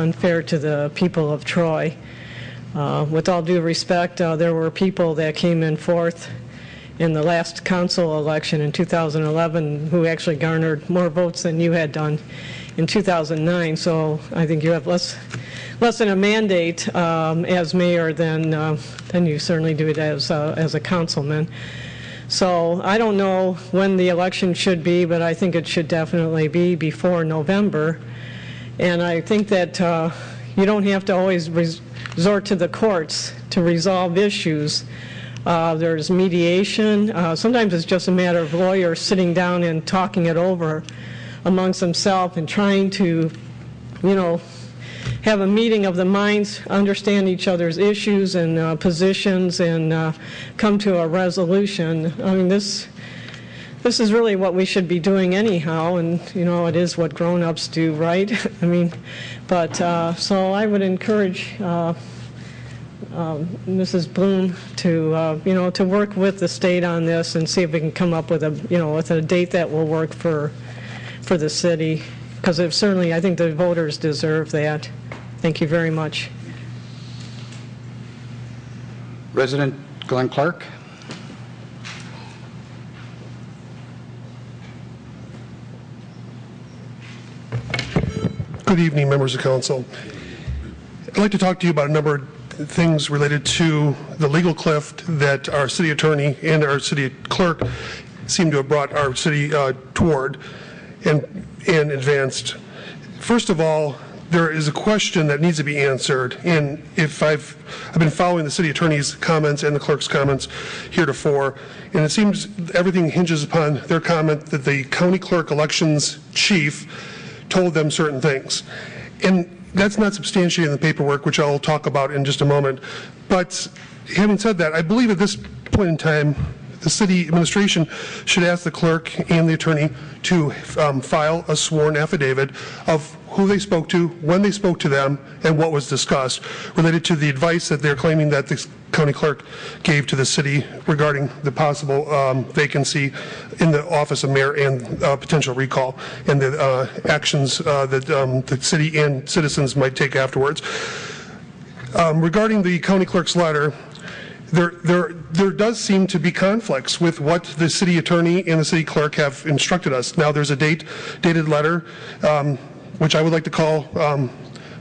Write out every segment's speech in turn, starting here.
unfair to the people of Troy. With all due respect, there were people that came in fourth in the last council election in 2011 who actually garnered more votes than you had done in 2009. So I think you have less than a mandate as mayor than you certainly do it as a councilman. So I don't know when the election should be, but I think it should definitely be before November. And I think that you don't have to always resort to the courts to resolve issues. There's mediation. Sometimes it's just a matter of lawyers sitting down and talking it over amongst themselves and trying to, have a meeting of the minds, understand each other's issues and positions, and come to a resolution. I mean, this is really what we should be doing anyhow, and it is what grown-ups do, right? I mean, but so I would encourage Mrs. Bloom to to work with the state on this and see if we can come up with a date that will work for the city, because certainly I think the voters deserve that. Thank you very much. Resident Glenn Clark. Good evening, members of council. I'd like to talk to you about a number of things related to the legal cliff that our city attorney and our city clerk seem to have brought our city toward and advanced. First of all, there is a question that needs to be answered, and if I've been following the city attorney's comments and the clerk's comments heretofore, and it seems everything hinges upon their comment that the county clerk elections chief told them certain things. And that's not substantiated in the paperwork, which I'll talk about in just a moment. But having said that, I believe at this point in time, the city administration should ask the clerk and the attorney to file a sworn affidavit of who they spoke to, when they spoke to them, and what was discussed related to the advice that they're claiming that the county clerk gave to the city regarding the possible vacancy in the office of mayor and potential recall, and the actions that the city and citizens might take afterwards. Regarding the county clerk's letter, there does seem to be conflicts with what the city attorney and the city clerk have instructed us. Now, there's a dated letter, which I would like to call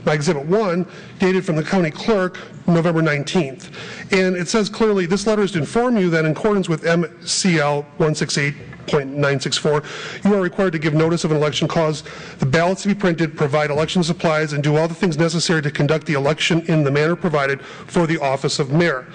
my Exhibit 1, dated from the county clerk, November 19th. And it says clearly, this letter is to inform you that in accordance with MCL 168.964, you are required to give notice of an election, cause the ballots to be printed, provide election supplies, and do all the things necessary to conduct the election in the manner provided for the office of mayor.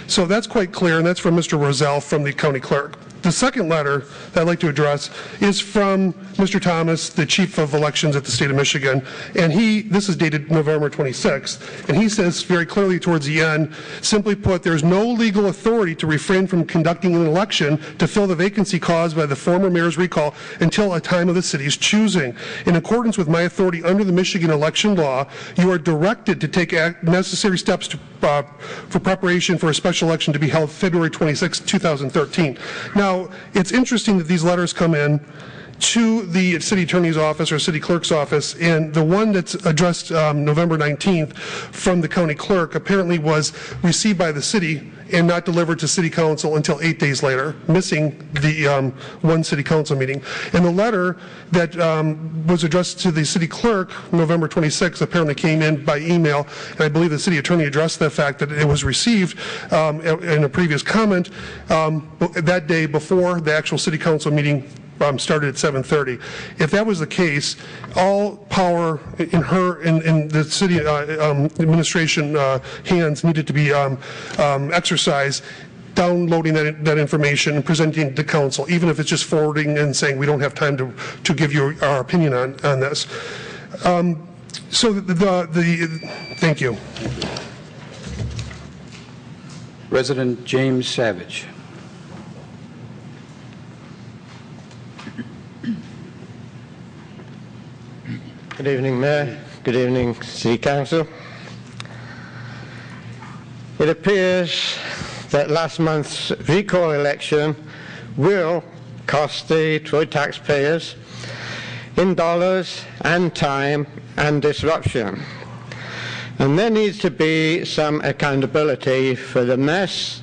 So that's quite clear, and that's from Mr. Roselle from the county clerk. The second letter that I'd like to address is from Mr. Thomas, the chief of elections at the state of Michigan, and this is dated November 26th, and he says very clearly towards the end, simply put, there's no legal authority to refrain from conducting an election to fill the vacancy caused by the former mayor's recall until a time of the city's choosing. In accordance with my authority under the Michigan election law, you are directed to take necessary steps for preparation for a special election to be held February 26, 2013. Now, it's interesting that these letters come in to the city attorney's office or city clerk's office, and the one that's addressed November 19th from the county clerk apparently was received by the city and not delivered to city council until 8 days later, missing the one city council meeting. And the letter that was addressed to the city clerk, November 26th, apparently came in by email, and I believe the city attorney addressed the fact that it was received in a previous comment that day before the actual city council meeting started at 7:30. If that was the case, all power in the city administration hands needed to be exercised, downloading that information and presenting it to council, even if it's just forwarding and saying we don't have time to give you our opinion on this. Thank you. Resident James Savage. Good evening, Mayor. Good evening, City Council. It appears that last month's recall election will cost the Troy taxpayers in dollars and time and disruption. And there needs to be some accountability for the mess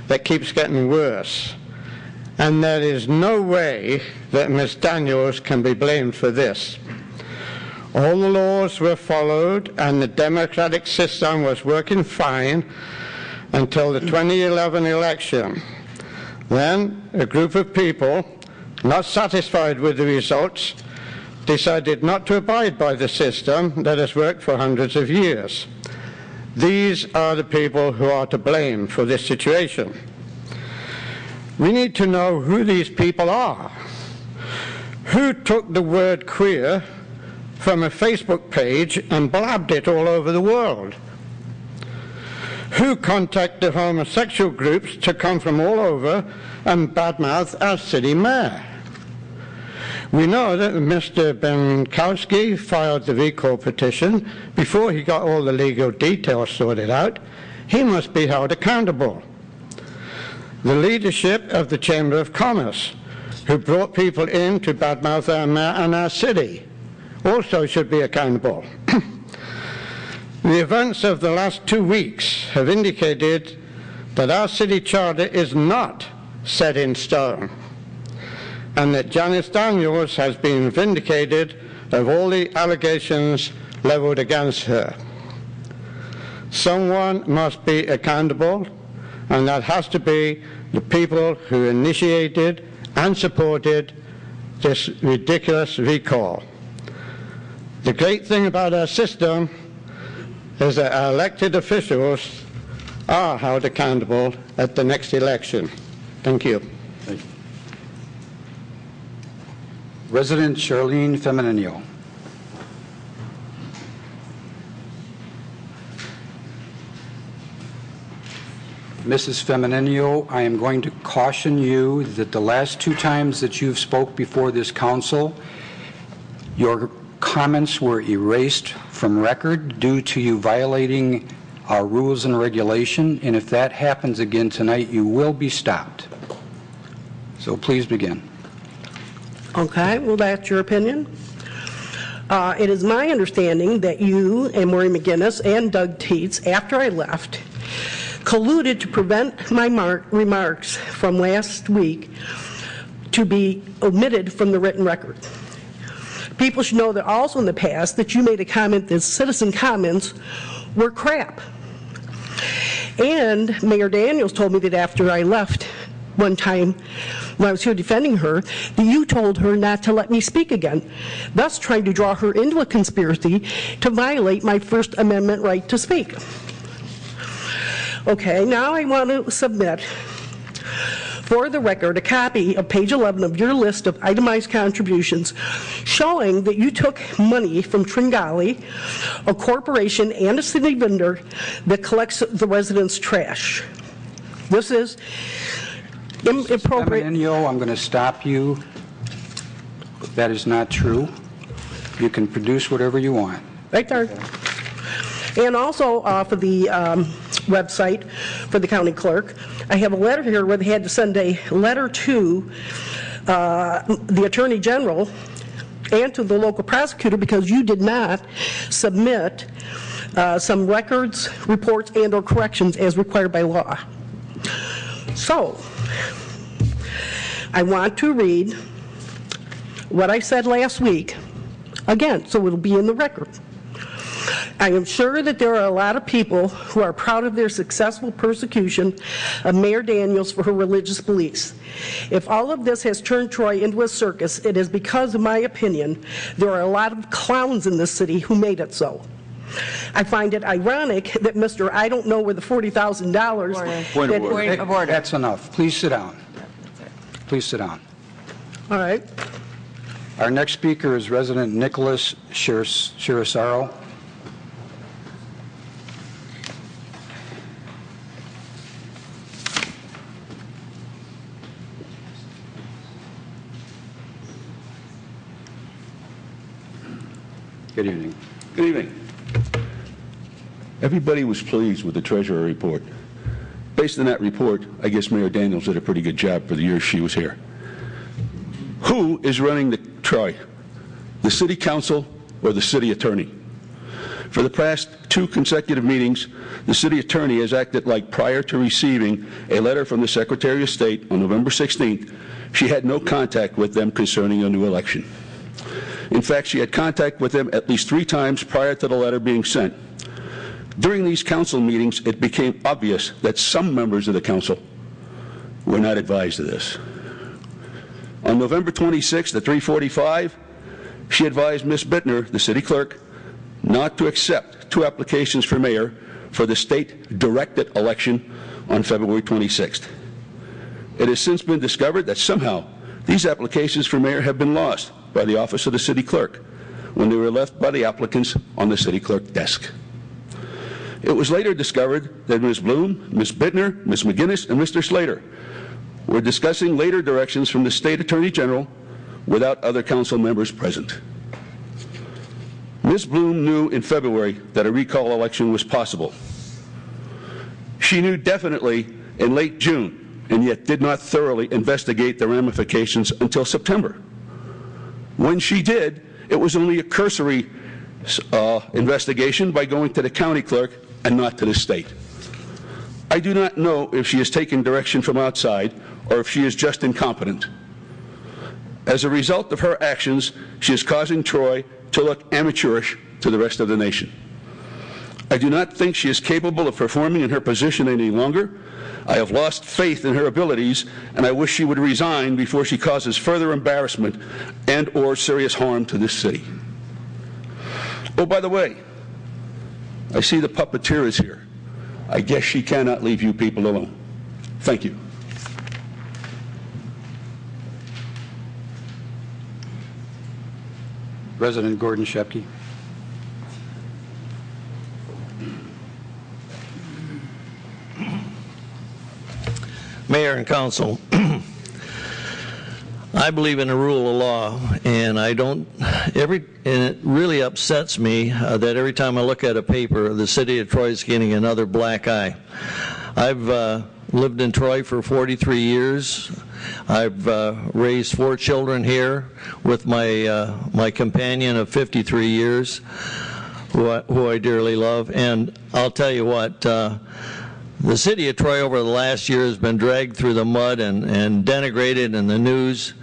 that keeps getting worse. And there is no way that Ms. Daniels can be blamed for this. All the laws were followed and the democratic system was working fine until the 2011 election. Then a group of people, not satisfied with the results, decided not to abide by the system that has worked for hundreds of years. These are the people who are to blame for this situation. We need to know who these people are. Who took the word queer from a Facebook page and blabbed it all over the world? Who contacted homosexual groups to come from all over and badmouth our city mayor? We know that Mr. Benkowski filed the recall petition before he got all the legal details sorted out. He must be held accountable. The leadership of the Chamber of Commerce, who brought people in to badmouth our mayor and our city, also should be accountable. The events of the last 2 weeks have indicated that our city charter is not set in stone, and that Janice Daniels has been vindicated of all the allegations leveled against her. Someone must be accountable, and that has to be the people who initiated and supported this ridiculous recall. The great thing about our system is that our elected officials are held accountable at the next election. Thank you. Thank you. Resident Charlene Feminino. Mrs. Feminino, I am going to caution you that the last 2 times that you've spoke before this council, your comments were erased from record due to you violating our rules and regulation, and if that happens again tonight, you will be stopped. So please begin. Okay, well, that's your opinion. It is my understanding that you and Maureen McGinnis and Doug Teets, after I left, colluded to prevent my remarks from last week to be omitted from the written record. People should know that also in the past that you made a comment that citizen comments were crap. And Mayor Daniels told me that after I left one time when I was here defending her, that you told her not to let me speak again, thus trying to draw her into a conspiracy to violate my First Amendment right to speak. Okay, now I want to submit for the record a copy of page 11 of your list of itemized contributions showing that you took money from Tringali, a corporation and a city vendor that collects the residents' trash. This is inappropriate. Feminino, I'm going to stop you. That is not true. You can produce whatever you want. Right there. And also off of the website for the county clerk, I have a letter here where they had to send a letter to the Attorney General and to the local prosecutor because you did not submit some records, reports, and or corrections as required by law. So, I want to read what I said last week again, so it'll be in the record. I am sure that there are a lot of people who are proud of their successful persecution of Mayor Daniels for her religious beliefs. If all of this has turned Troy into a circus, it is because, in my opinion, there are a lot of clowns in this city who made it so. I find it ironic that Mr. I don't know where the $40,000... Point of order. That's enough. Please sit down. Please sit down. All right. Our next speaker is resident Nicholas Shirisaro. Good evening. Good evening. Everybody was pleased with the Treasurer report. Based on that report, I guess Mayor Daniels did a pretty good job for the years she was here. Who is running the Troy? The City Council or the City Attorney? For the past 2 consecutive meetings, the city attorney has acted like prior to receiving a letter from the Secretary of State on November 16th, she had no contact with them concerning a new election. In fact, she had contact with them at least 3 times prior to the letter being sent. During these council meetings, it became obvious that some members of the council were not advised of this. On November 26th at 3:45, she advised Ms. Bittner, the city clerk, not to accept 2 applications for mayor for the state-directed election on February 26th. It has since been discovered that somehow these applications for mayor have been lost by the office of the city clerk when they were left by the applicants on the city clerk desk. It was later discovered that Ms. Bloom, Ms. Bittner, Ms. McGinnis, and Mr. Slater were discussing later directions from the State Attorney General without other council members present. Ms. Bloom knew in February that a recall election was possible. She knew definitely in late June, and yet did not thoroughly investigate the ramifications until September. When she did, it was only a cursory investigation by going to the county clerk and not to the state. I do not know if she has taken direction from outside or if she is just incompetent. As a result of her actions, she is causing Troy to look amateurish to the rest of the nation. I do not think she is capable of performing in her position any longer. I have lost faith in her abilities, and I wish she would resign before she causes further embarrassment and/or serious harm to this city. Oh, by the way, I see the puppeteer is here. I guess she cannot leave you people alone. Thank you. President Gordon Shepke. Mayor and Council, I believe in the rule of law, and and it really upsets me that every time I look at a paper, the city of Troy is getting another black eye. I've lived in Troy for 43 years. I've raised 4 children here with my companion of 53 years, who I dearly love. And I'll tell you what, the city of Troy over the last year has been dragged through the mud and denigrated in the news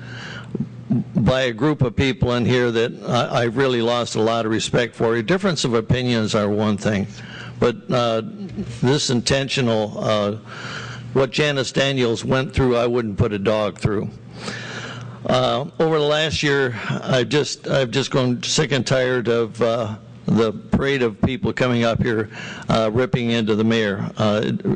by a group of people in here that I've really lost a lot of respect for. A difference of opinions are one thing, but this intentional, what Janice Daniels went through, I wouldn't put a dog through. Over the last year, I've just grown sick and tired of the parade of people coming up here ripping into the mayor.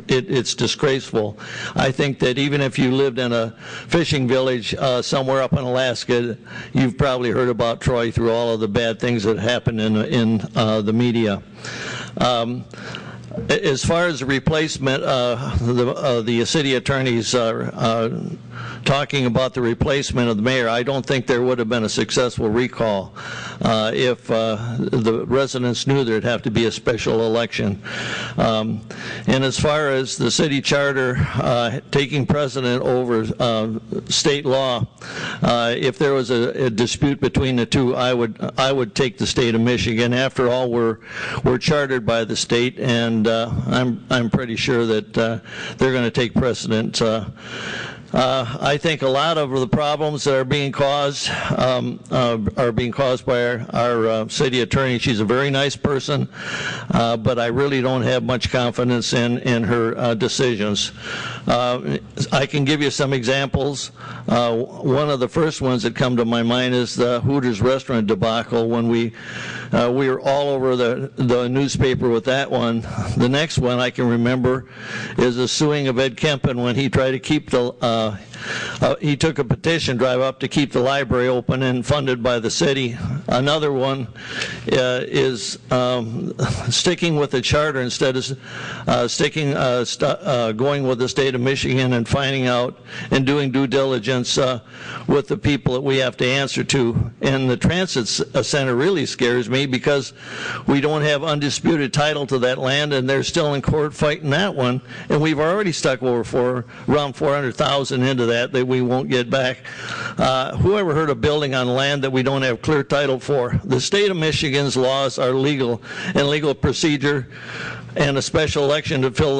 It's disgraceful. I think that even if you lived in a fishing village somewhere up in Alaska, you've probably heard about Troy through all of the bad things that happen in the media. As far as the replacement, the city attorneys talking about the replacement of the mayor, I don't think there would have been a successful recall if the residents knew there'd have to be a special election. And as far as the city charter taking precedent over state law, if there was a dispute between the two, I would take the state of Michigan. After all, we're chartered by the state, and I'm pretty sure that they're going to take precedent. I think a lot of the problems that are being caused by our city attorney. She's a very nice person, but I really don't have much confidence in her decisions. I can give you some examples. One of the first ones that come to my mind is the Hooters restaurant debacle, when we were all over the newspaper with that one. The next one I can remember is the suing of Ed Kempen when he tried to keep he took a petition drive up to keep the library open and funded by the city. Another one is sticking with the charter instead of going with the state of Michigan and finding out and doing due diligence with the people that we have to answer to. And the transit center really scares me because we don't have undisputed title to that land, and they're still in court fighting that one. And we've already stuck over around $400,000 into that that we won't get back. Whoever heard of building on land that we don't have clear title for? The state of Michigan's laws are legal, and legal procedure and a special election to fill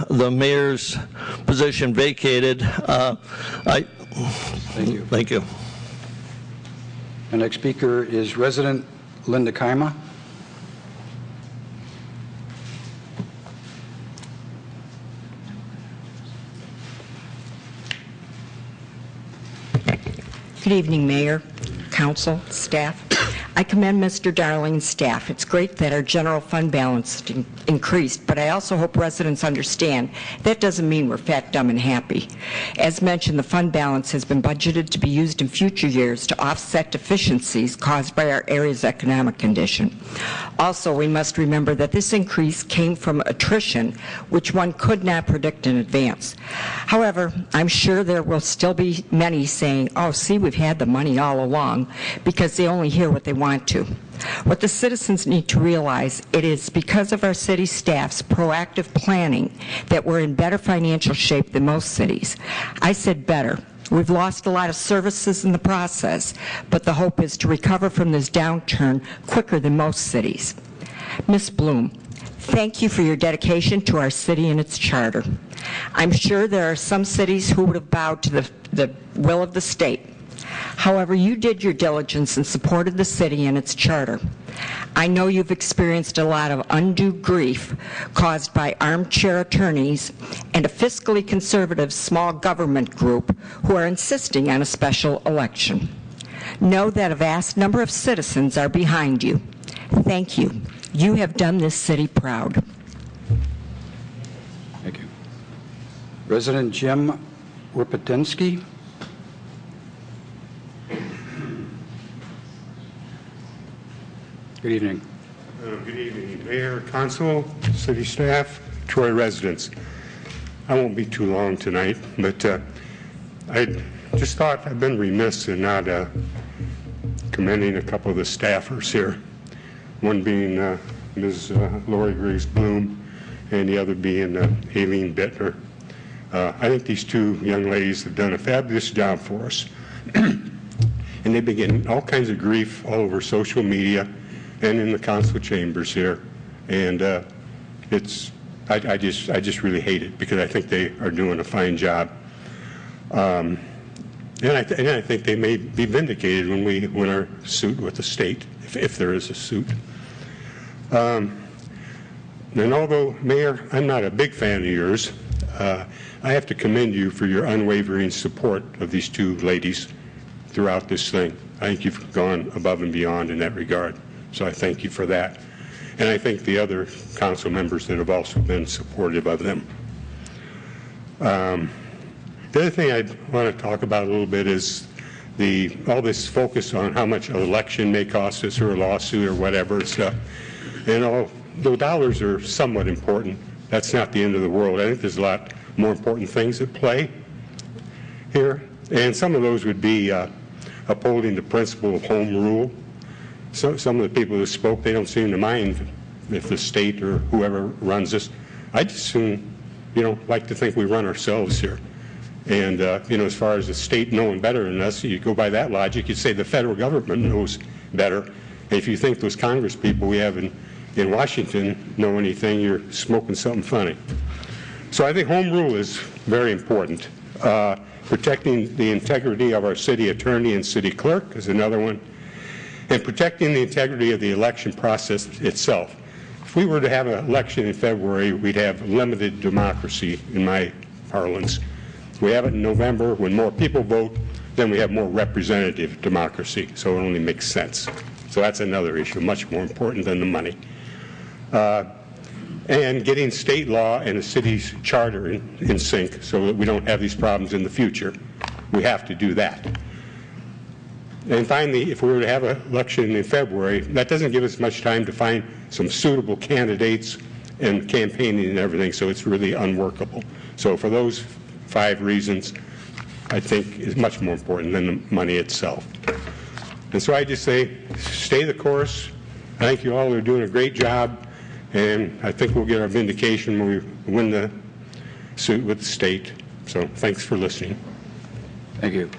the mayor's position vacated. Thank you. Thank you. The next speaker is resident Linda Kaima. Good evening, Mayor, Council, staff. I commend Mr. Darling's staff. It's great that our general fund balance increased, but I also hope residents understand that doesn't mean we're fat, dumb, and happy. As mentioned, the fund balance has been budgeted to be used in future years to offset deficiencies caused by our area's economic condition. Also, we must remember that this increase came from attrition, which one could not predict in advance. However, I'm sure there will still be many saying, oh, see, we've had the money all along, because they only hear what they want to. What the citizens need to realize, it is because of our city staff's proactive planning that we're in better financial shape than most cities. I said better. We've lost a lot of services in the process, but the hope is to recover from this downturn quicker than most cities. Ms. Bloom, thank you for your dedication to our city and its charter. I'm sure there are some cities who would have bowed to the will of the state. However, you did your diligence and supported the city and its charter. I know you've experienced a lot of undue grief caused by armchair attorneys and a fiscally conservative small government group who are insisting on a special election. Know that a vast number of citizens are behind you. Thank you. You have done this city proud. Thank you. Resident Jim Ripatinsky. Good evening. Good evening, Mayor, Council, City staff, Troy residents. I won't be too long tonight, but I just thought I've been remiss in not commending a couple of the staffers here, one being Ms. Lori Griggs Bloom and the other being Aileen Bittner. I think these two young ladies have done a fabulous job for us. And they've been getting all kinds of grief all over social media and in the council chambers here, and I just really hate it because I think they are doing a fine job, and I think they may be vindicated when we win our suit with the state, if there is a suit. And although, Mayor, I'm not a big fan of yours, I have to commend you for your unwavering support of these two ladies throughout this thing. I think you've gone above and beyond in that regard. So I thank you for that. And I thank the other council members that have also been supportive of them. The other thing I want to talk about a little bit is all this focus on how much an election may cost us or a lawsuit or whatever stuff. And although dollars are somewhat important, that's not the end of the world. I think there's a lot more important things at play here. And some of those would be upholding the principle of home rule. So some of the people who spoke, they don't seem to mind if the state or whoever runs this. I just soon, like to think we run ourselves here. And, as far as the state knowing better than us, you go by that logic, you'd say the federal government knows better. And if you think those Congress people we have in Washington know anything, you're smoking something funny. So I think home rule is very important. Protecting the integrity of our city attorney and city clerk is another one. And protecting the integrity of the election process itself. If we were to have an election in February, we'd have limited democracy in my parlance. If we have it in November, when more people vote, then we have more representative democracy. So it only makes sense. So that's another issue, much more important than the money. And getting state law and the city's charter in sync so that we don't have these problems in the future. We have to do that. And finally, if we were to have an election in February, that doesn't give us much time to find some suitable candidates and campaigning and everything, so it's really unworkable. So for those 5 reasons, I think is much more important than the money itself. And so I just say, stay the course. I think you all are doing a great job, and I think we'll get our vindication when we win the suit with the state. So thanks for listening. Thank you.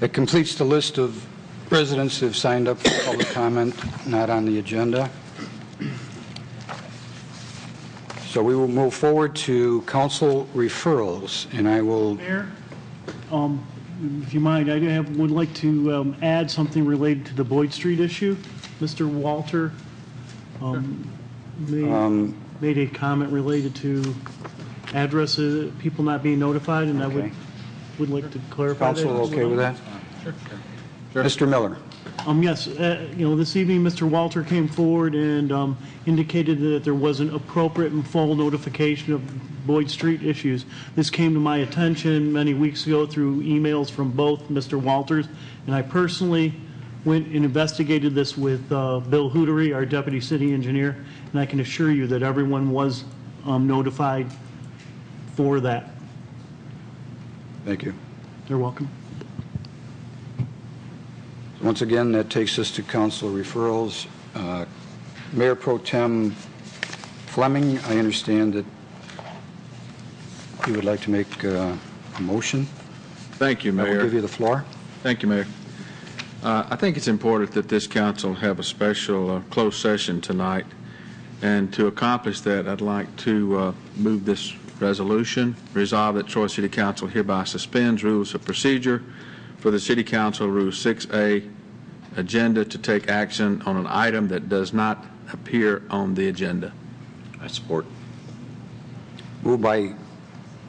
That completes the list of residents who have signed up for public comment not on the agenda. So we will move forward to council referrals, and I will... Mayor, if you mind, I would like to add something related to the Boyd Street issue. Mr. Walter made a comment related to addresses, people not being notified, and I would like to clarify that. Council okay with that? Sure. Mr. Miller. Yes, this evening, Mr. Walter came forward and indicated that there wasn't appropriate and full notification of Boyd Street issues. This came to my attention many weeks ago through emails from both Mr. Walters, and I personally went and investigated this with Bill Hootery, our deputy city engineer, and I can assure you that everyone was notified for that. Thank you. You're welcome. Once again, that takes us to council referrals. Mayor Pro Tem Fleming, I understand that you would like to make a motion. Thank you, I Mayor. will give you the floor. Thank you, Mayor. I think it's important that this council have a special closed session tonight, and to accomplish that, I'd like to move this resolution. Resolve that Troy City Council hereby suspends rules of procedure for the City Council Rule 6A agenda to take action on an item that does not appear on the agenda. I support. Moved by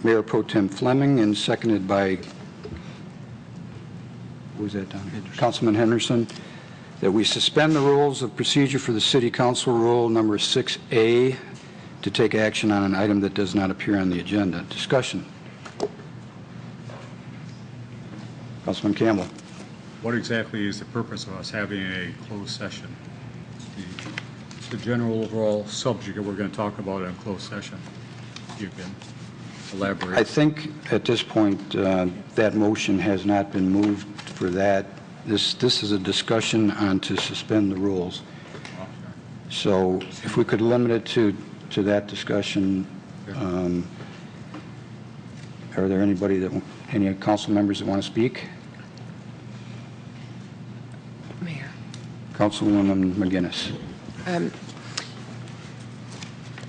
Mayor Pro Tem Fleming and seconded by, who was that down? Councilman Henderson, that we suspend the rules of procedure for the City Council Rule number 6A to take action on an item that does not appear on the agenda. Discussion. Councilman Campbell. What exactly is the purpose of us having a closed session? The general overall subject that we're going to talk about in closed session. You can elaborate. I think at this point that motion has not been moved for that. This is a discussion on to suspend the rules. So if we could limit it to that discussion. Are there any council members that want to speak? Mayor. Councilwoman McGinnis.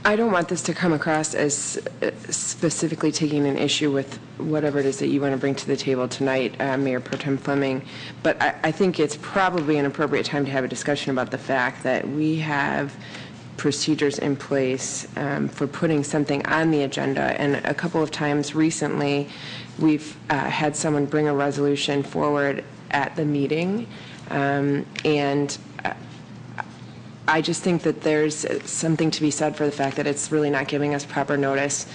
I don't want this to come across as specifically taking an issue with whatever it is that you want to bring to the table tonight, Mayor Pro Tem Fleming, but I think it's probably an appropriate time to have a discussion about the fact that we have procedures in place for putting something on the agenda, and a couple of times recently we've had someone bring a resolution forward at the meeting, and I just think that there's something to be said for the fact that it's really not giving us proper notice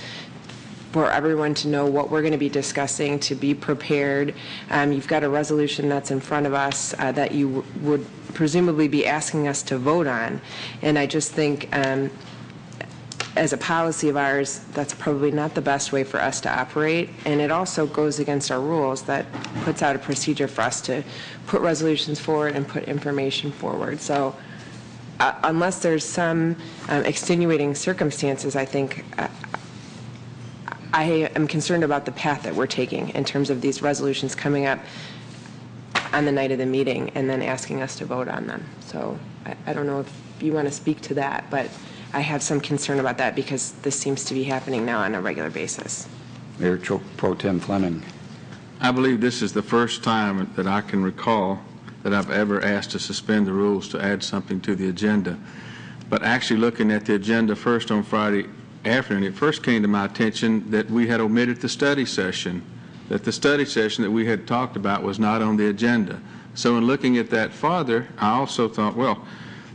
for everyone to know what we're going to be discussing, to be prepared. You've got a resolution that's in front of us that you would presumably be asking us to vote on, and I just think as a policy of ours, that's probably not the best way for us to operate, and it also goes against our rules that puts out a procedure for us to put resolutions forward and put information forward. So unless there's some extenuating circumstances, I think I am concerned about the path that we're taking in terms of these resolutions coming up on the night of the meeting and then asking us to vote on them. So I don't know if you want to speak to that, but I have some concern about that because this seems to be happening now on a regular basis. Mayor Pro Tem Fleming. I believe this is the first time that I can recall that I've ever asked to suspend the rules to add something to the agenda. But actually looking at the agenda first on Friday afternoon, it first came to my attention that we had omitted the study session, that the study session that we had talked about was not on the agenda. So in looking at that farther, I also thought, well,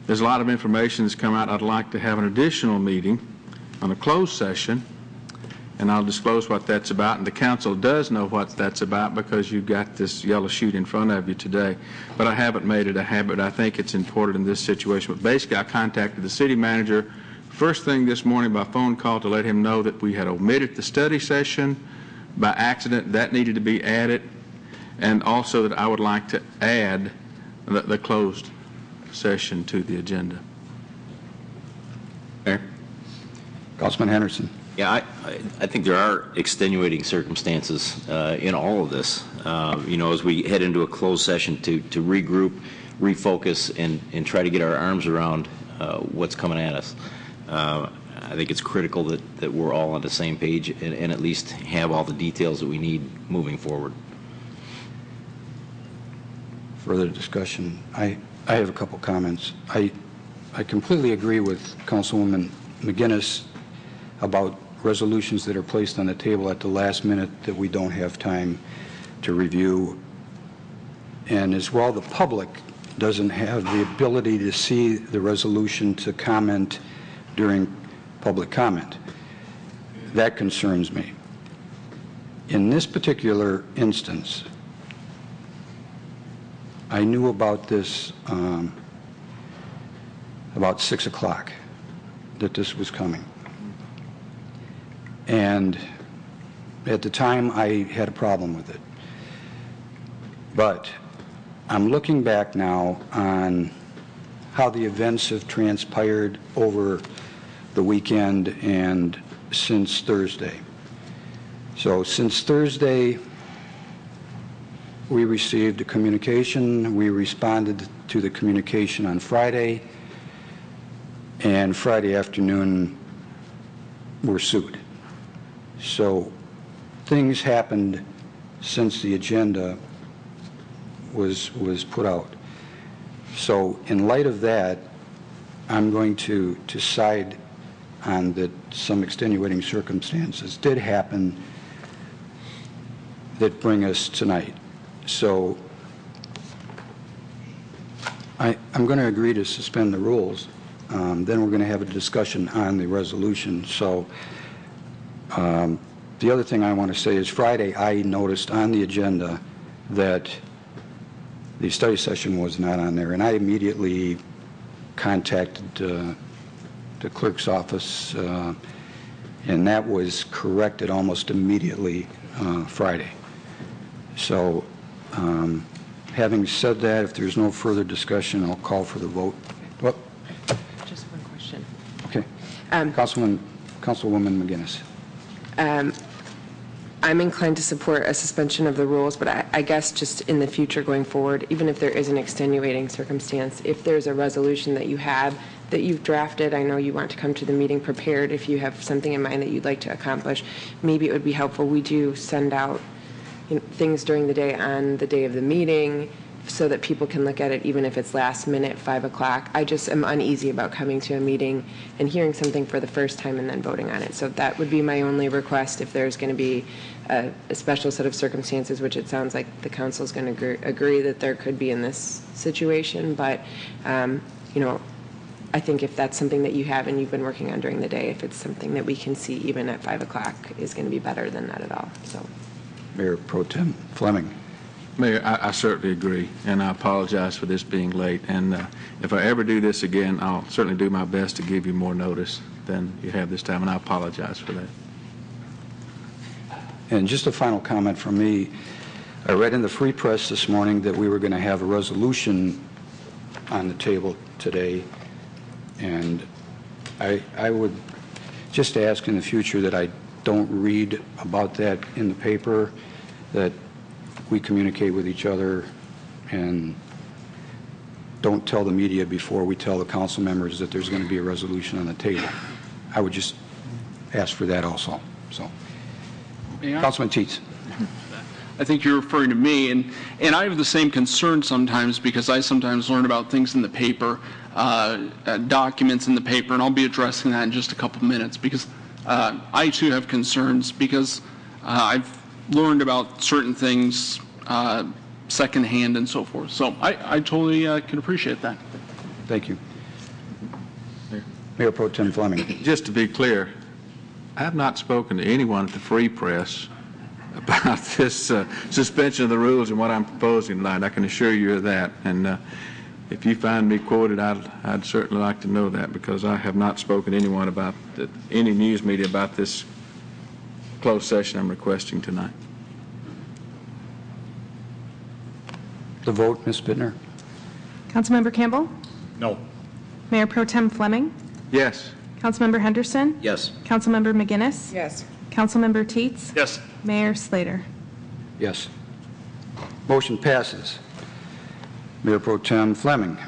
there's a lot of information that's come out. I'd like to have an additional meeting on a closed session, and I'll disclose what that's about. And the council does know what that's about because you've got this yellow sheet in front of you today. But I haven't made it a habit. I think it's important in this situation. But basically, I contacted the city manager first thing this morning by phone call to let him know that we had omitted the study session by accident. That needed to be added, and also that I would like to add the closed session to the agenda. Mayor. Councilman Henderson. Yeah, I think there are extenuating circumstances in all of this. As we head into a closed session to regroup, refocus, and try to get our arms around what's coming at us. I think it's critical that we're all on the same page and at least have all the details that we need moving forward. Further discussion. I have a couple comments. I completely agree with Councilwoman McGinnis about resolutions that are placed on the table at the last minute that we don't have time to review. And as well, the public doesn't have the ability to see the resolution to comment during public comment. That concerns me. In this particular instance, I knew about this about 6 o'clock, that this was coming. And at the time, I had a problem with it. But I'm looking back now on how the events have transpired over the weekend and since Thursday. So since Thursday, we received a communication. We responded to the communication on Friday, and Friday afternoon, we're sued. So things happened since the agenda was put out. So in light of that, I'm going to side on that some extenuating circumstances did happen that bring us tonight. So I'm going to agree to suspend the rules. Then we're going to have a discussion on the resolution. So the other thing I want to say is Friday I noticed on the agenda that the study session was not on there, and I immediately contacted the clerk's office, and that was corrected almost immediately Friday. So having said that, if there's no further discussion, I'll call for the vote. Well, just one question. Okay. Councilwoman McGinnis. I'm inclined to support a suspension of the rules, but I guess just in the future going forward, even if there is an extenuating circumstance, if there's a resolution that you have that you've drafted, I know you want to come to the meeting prepared. If you have something in mind that you'd like to accomplish, maybe it would be helpful. We do send out things during the day on the day of the meeting so that people can look at it even if it's last minute, 5 o'clock. I just am uneasy about coming to a meeting and hearing something for the first time and then voting on it. So that would be my only request if there's going to be a special set of circumstances, which it sounds like the council is going to agree that there could be in this situation. But, I think if that's something that you have and you've been working on during the day, if it's something that we can see even at 5 o'clock is going to be better than not at all. So, Mayor Pro Tem Fleming. Mayor, I certainly agree, and I apologize for this being late. And if I ever do this again, I'll certainly do my best to give you more notice than you have this time, and I apologize for that. And just a final comment from me. I read in the Free Press this morning that we were going to have a resolution on the table today, and I would just ask in the future that I don't read about that in the paper, that we communicate with each other and don't tell the media before we tell the council members that there's going to be a resolution on the table. I would just ask for that also. So, Councilman Teets. I think you're referring to me, and I have the same concern sometimes because I sometimes learn about things in the paper, documents in the paper, and I'll be addressing that in just a couple minutes because I too have concerns because I've learned about certain things secondhand and so forth. So I totally can appreciate that. Thank you. Mayor Pro Tem Fleming. Just to be clear, I have not spoken to anyone at the Free Press about this suspension of the rules and what I'm proposing tonight. I can assure you of that. And if you find me quoted, I'd certainly like to know that because I have not spoken to anyone about any news media about this closed session I'm requesting tonight. The vote, Ms. Bittner. Councilmember Campbell? No. Mayor Pro Tem Fleming? Yes. Councilmember Henderson? Yes. Councilmember McGinnis? Yes. Councilmember Teets? Yes. Mayor Slater? Yes. Motion passes. Mayor Pro Tem Fleming.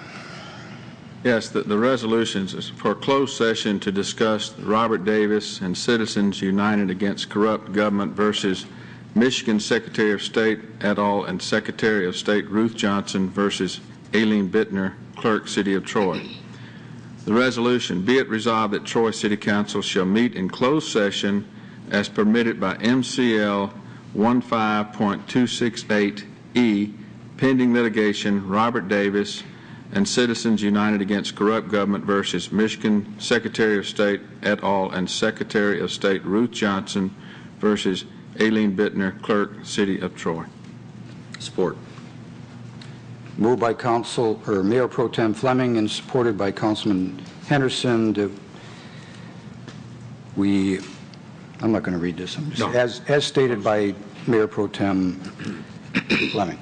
Yes, the resolutions is for closed session to discuss Robert Davis and Citizens United Against Corrupt Government versus Michigan Secretary of State et al. And Secretary of State Ruth Johnson versus Aileen Bittner, Clerk, City of Troy. The resolution, be it resolved that Troy City Council shall meet in closed session as permitted by MCL 15.268E, pending litigation, Robert Davis and Citizens United Against Corrupt Government versus Michigan Secretary of State et al. And Secretary of State Ruth Johnson versus Aileen Bittner, Clerk, City of Troy. Support. Moved by Mayor Pro Tem Fleming and supported by Councilman Henderson. I'm not going to read this. I'm just, as stated by Mayor Pro Tem Fleming.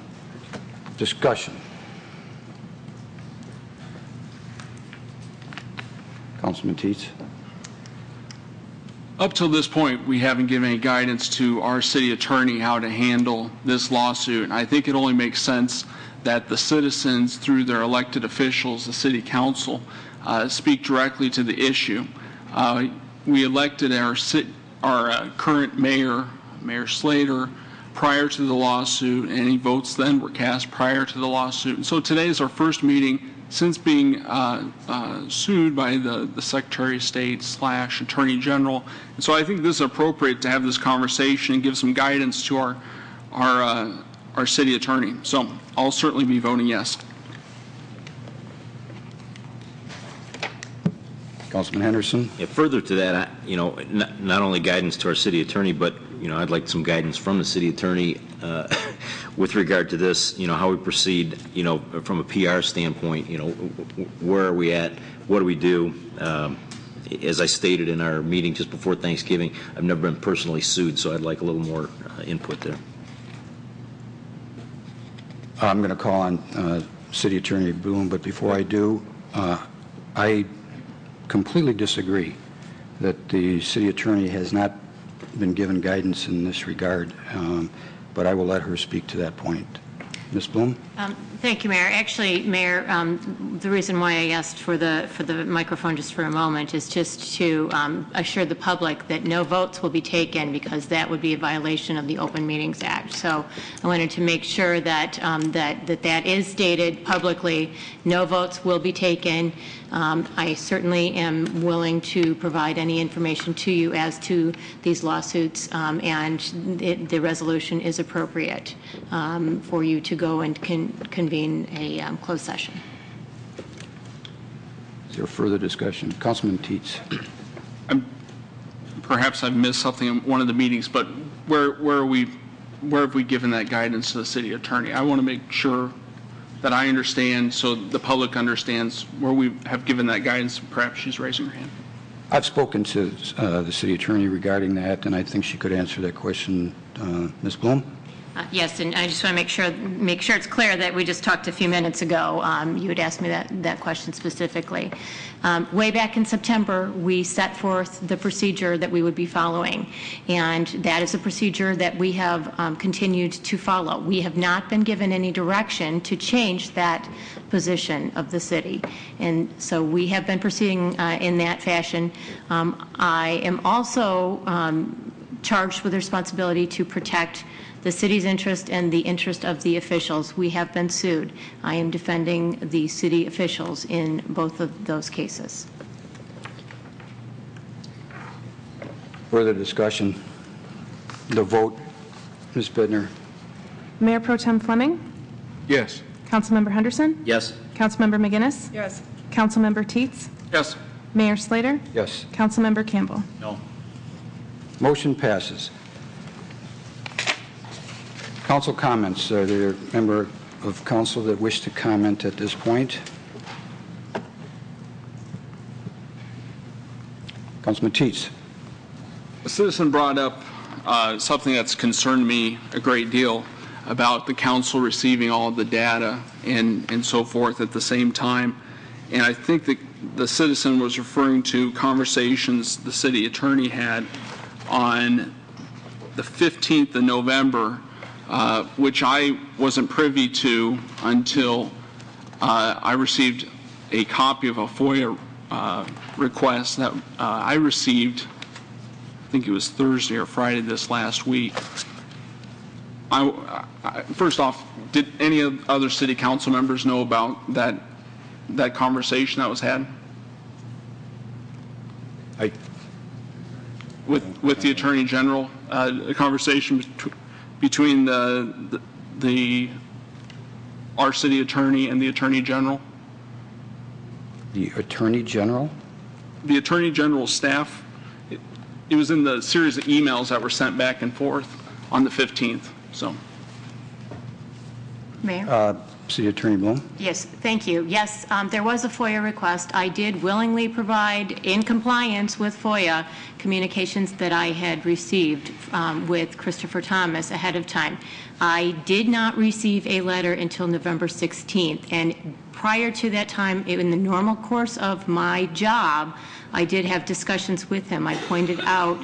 Discussion. Councilman Teets. Up till this point, we haven't given any guidance to our city attorney how to handle this lawsuit. And I think it only makes sense that the citizens, through their elected officials, the city council, speak directly to the issue. We elected our current mayor, Mayor Slater, prior to the lawsuit. Any votes then were cast prior to the lawsuit. And so today is our first meeting since being sued by the Secretary of State / Attorney General. And so I think this is appropriate to have this conversation and give some guidance to our city attorney. So I'll certainly be voting yes. Councilman Henderson. Yeah, further to that, not only guidance to our city attorney, but I'd like some guidance from the city attorney with regard to this. How we proceed. From a PR standpoint. Where are we at? What do we do? As I stated in our meeting just before Thanksgiving, I've never been personally sued, so I'd like a little more input there. I'm going to call on City Attorney Boone, but before I do, I completely disagree that the city attorney has not been given guidance in this regard, but I will let her speak to that point. Ms. Bloom? Thank you, Mayor. Actually, Mayor, the reason why I asked for the microphone just for a moment is just to assure the public that no votes will be taken, because that would be a violation of the Open Meetings Act. So I wanted to make sure that that is stated publicly. No votes will be taken. I certainly am willing to provide any information to you as to these lawsuits, and the resolution is appropriate for you to go and convene a closed session. Is there further discussion? Councilman Teets. Perhaps I've missed something in one of the meetings, but where have we given that guidance to the city attorney? I want to make sure that I understand, so the public understands where we have given that guidance. Perhaps she's raising her hand. I've spoken to the city attorney regarding that, and I think she could answer that question. Ms. Bloom? Yes, and I just want to make sure it's clear that we just talked a few minutes ago. You had asked me that question specifically. Way back in September, we set forth the procedure that we would be following, and that is a procedure that we have continued to follow. We have not been given any direction to change that position of the city, and so we have been proceeding in that fashion. I am also charged with the responsibility to protect the city's interest and the interest of the officials. We have been sued. I am defending the city officials in both of those cases. Further discussion? The vote. Ms. Bittner. Mayor Pro Tem Fleming? Yes. Councilmember Henderson? Yes. Councilmember McGinnis? Yes. Councilmember Teets? Yes. Mayor Slater? Yes. Councilmember Campbell? No. Motion passes. Council comments. Are there a member of council that wish to comment at this point? Councilman Teets. A citizen brought up something that's concerned me a great deal about the council receiving all of the data and so forth at the same time. And I think that the citizen was referring to conversations the city attorney had on the 15th of November, which I wasn't privy to until I received a copy of a FOIA request that I received, I think it was Thursday or Friday this last week. First off, did any of other city council members know about that conversation that was had? With the Attorney General, a conversation between our city attorney and the Attorney General? The Attorney General? The Attorney General's staff. It was in the series of emails that were sent back and forth on the 15th. So, Mayor? City Attorney Bloom? Yes, thank you. Yes, there was a FOIA request. I did willingly provide, in compliance with FOIA, communications that I had received with Christopher Thomas ahead of time. I did not receive a letter until November 16th, and prior to that time, in the normal course of my job, I did have discussions with him. I pointed out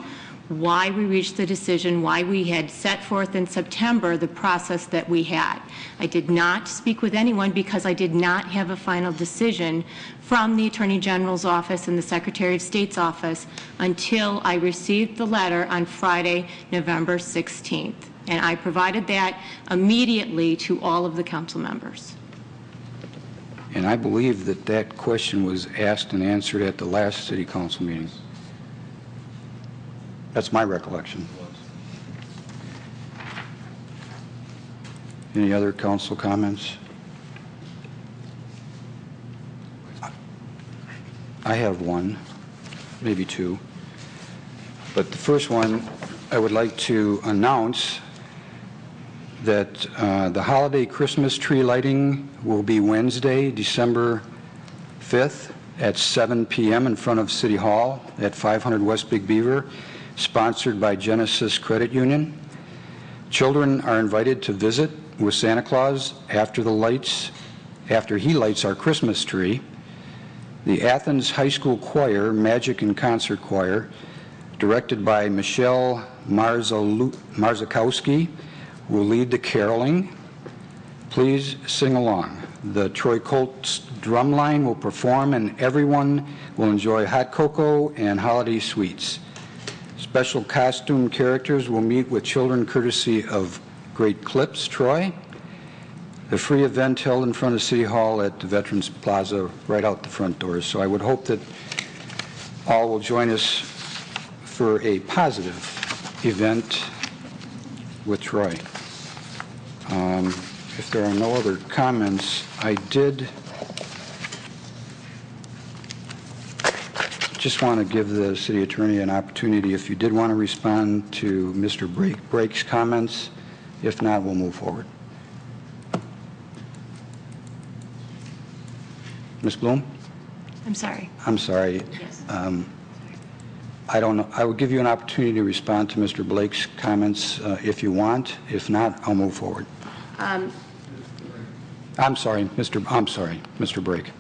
why we reached the decision, why we had set forth in September the process that we had. I did not speak with anyone because I did not have a final decision from the Attorney General's office and the Secretary of State's office until I received the letter on Friday, November 16th. And I provided that immediately to all of the council members. And I believe that that question was asked and answered at the last city council meeting. That's my recollection. Any other council comments? I have one, maybe two. But the first one, I would like to announce that the holiday Christmas tree lighting will be Wednesday, December 5th at 7 p.m. in front of City Hall at 500 West Big Beaver, sponsored by Genesis Credit Union. Children are invited to visit with Santa Claus after he lights our Christmas tree. The Athens High School Choir, Magic and Concert Choir, directed by Michelle Marzakowski, will lead the caroling. Please sing along. The Troy Colts drumline will perform, and everyone will enjoy hot cocoa and holiday sweets. Special costume characters will meet with children courtesy of Great Clips, Troy. The free event held in front of City Hall at the Veterans Plaza, right out the front doors. So I would hope that all will join us for a positive event with Troy. If there are no other comments, I did just want to give the city attorney an opportunity if you did want to respond to Mr. Brake's comments. If not, we'll move forward. Ms. Bloom? I'm sorry. I'm sorry. Yes. I don't know. I will give you an opportunity to respond to Mr. Blake's comments if you want. If not, I'll move forward. I'm sorry, Mr. Brake.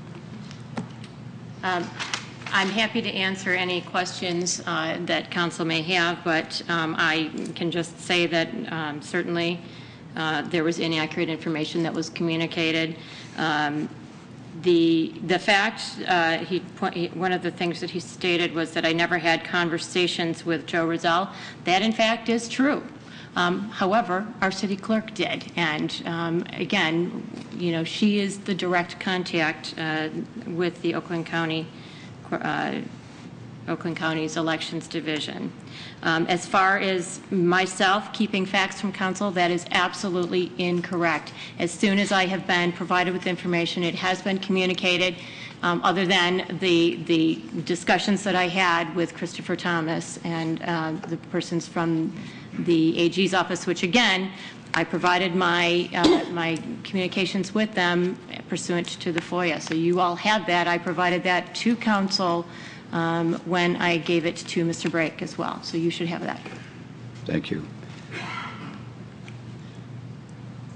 I'm happy to answer any questions that council may have, but I can just say that certainly there was inaccurate information that was communicated. The fact, one of the things that he stated was that I never had conversations with Joe Rizal. That, in fact, is true. However, our city clerk did, and again, you know, she is the direct contact with the Oakland County's elections division. As far as myself keeping facts from council, that is absolutely incorrect. As soon as I have been provided with information, it has been communicated, other than the discussions that I had with Christopher Thomas and the persons from the AG's office, which again, I provided my communications with them pursuant to the FOIA. So you all have that. I provided that to council when I gave it to Mr. Brake as well. So you should have that. Thank you.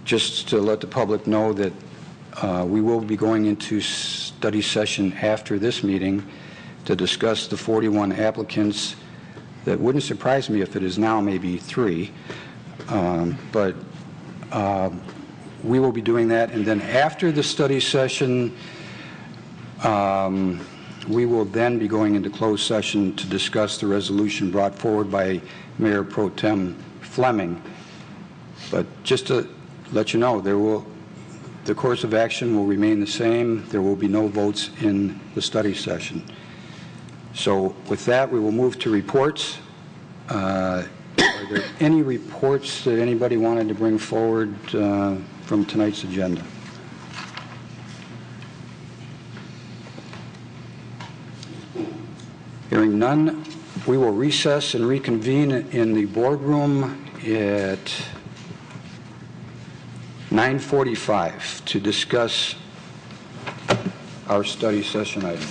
Just to let the public know that we will be going into study session after this meeting to discuss the 41 applicants. That wouldn't surprise me if it is now maybe 3, but we will be doing that. And then after the study session, we will then be going into closed session to discuss the resolution brought forward by Mayor Pro Tem Fleming. But just to let you know, the course of action will remain the same. There will be no votes in the study session. So with that, we will move to reports. Are there any reports that anybody wanted to bring forward from tonight's agenda? Hearing none, we will recess and reconvene in the boardroom at 9:45 to discuss our study session item.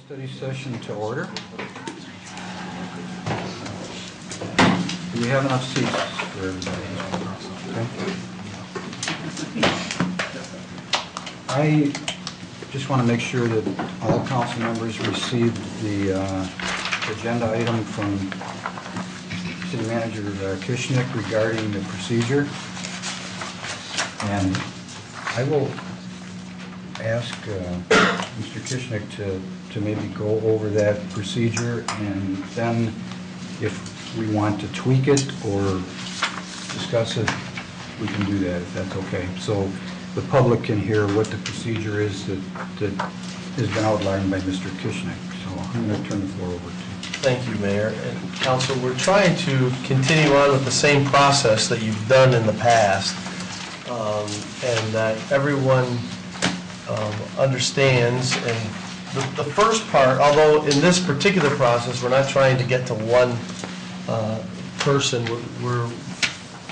Study session to order. Do we have enough seats for everybody? Okay. I just want to make sure that all council members received the agenda item from City Manager Kishnick regarding the procedure. And I will ask Mr. Kishnick to maybe go over that procedure, and then if we want to tweak it or discuss it, we can do that, if that's okay. So the public can hear what the procedure is that has been outlined by Mr. Kishnick. So I'm going to turn the floor over to you. Thank you, Mayor. And Council, we're trying to continue on with the same process that you've done in the past, and that everyone understands. And the first part, although in this particular process we're not trying to get to one person, we're